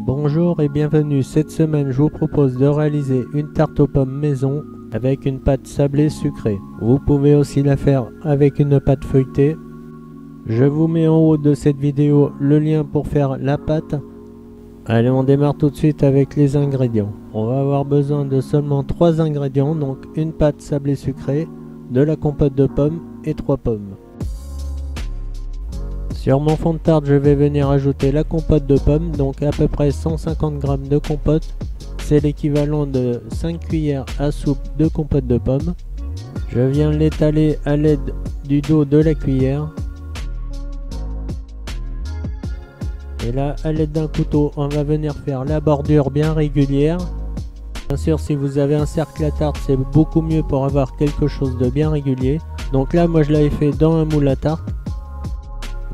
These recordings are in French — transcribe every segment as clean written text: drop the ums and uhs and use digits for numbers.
Bonjour et bienvenue. Cette semaine, je vous propose de réaliser une tarte aux pommes maison avec une pâte sablée sucrée. Vous pouvez aussi la faire avec une pâte feuilletée. Je vous mets en haut de cette vidéo le lien pour faire la pâte. Allez, on démarre tout de suite avec les ingrédients. On va avoir besoin de seulement 3 ingrédients, donc une pâte sablée sucrée, de la compote de pommes et 3 pommes. Sur mon fond de tarte, je vais venir ajouter la compote de pommes, donc à peu près 150 g de compote. C'est l'équivalent de 5 cuillères à soupe de compote de pommes. Je viens l'étaler à l'aide du dos de la cuillère. Et là, à l'aide d'un couteau, on va venir faire la bordure bien régulière. Bien sûr, si vous avez un cercle à tarte, c'est beaucoup mieux pour avoir quelque chose de bien régulier. Donc là, moi je l'avais fait dans un moule à tarte.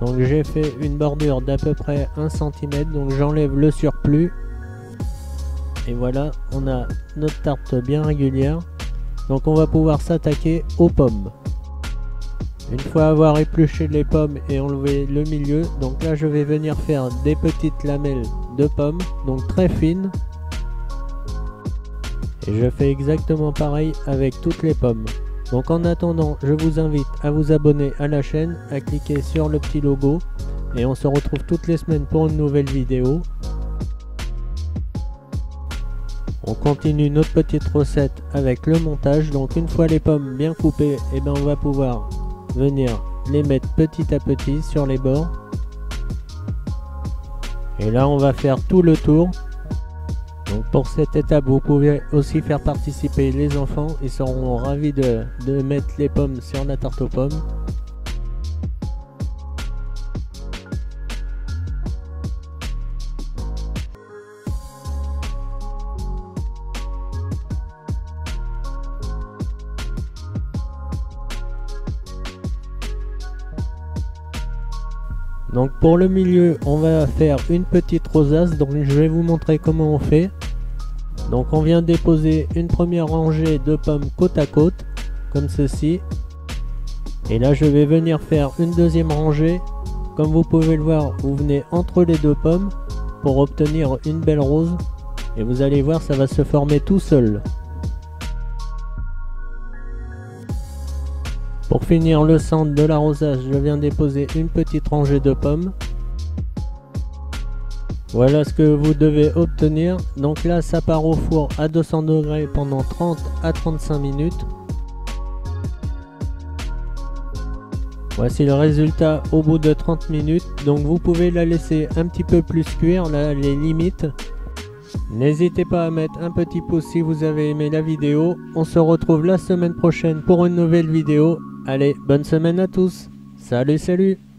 Donc j'ai fait une bordure d'à peu près 1 cm, donc j'enlève le surplus. Et voilà, on a notre tarte bien régulière. Donc on va pouvoir s'attaquer aux pommes. Une fois avoir épluché les pommes et enlevé le milieu, donc là je vais venir faire des petites lamelles de pommes, donc très fines. Et je fais exactement pareil avec toutes les pommes. Donc en attendant, je vous invite à vous abonner à la chaîne, à cliquer sur le petit logo. Et on se retrouve toutes les semaines pour une nouvelle vidéo. On continue notre petite recette avec le montage. Donc une fois les pommes bien coupées, et ben on va pouvoir venir les mettre petit à petit sur les bords. Et là on va faire tout le tour. Donc pour cette étape, vous pouvez aussi faire participer les enfants, ils seront ravis de mettre les pommes sur la tarte aux pommes. Donc pour le milieu, on va faire une petite rosace, donc je vais vous montrer comment on fait. Donc on vient déposer une première rangée de pommes côte à côte, comme ceci. Et là je vais venir faire une deuxième rangée. Comme vous pouvez le voir, vous venez entre les deux pommes pour obtenir une belle rose. Et vous allez voir, ça va se former tout seul. Pour finir le centre de la rosace, je viens déposer une petite rangée de pommes. Voilà ce que vous devez obtenir. Donc là, ça part au four à 200 degrés pendant 30 à 35 minutes. Voici le résultat au bout de 30 minutes. Donc vous pouvez la laisser un petit peu plus cuire, là les limites. N'hésitez pas à mettre un petit pouce si vous avez aimé la vidéo. On se retrouve la semaine prochaine pour une nouvelle vidéo. Allez, bonne semaine à tous. Salut, salut!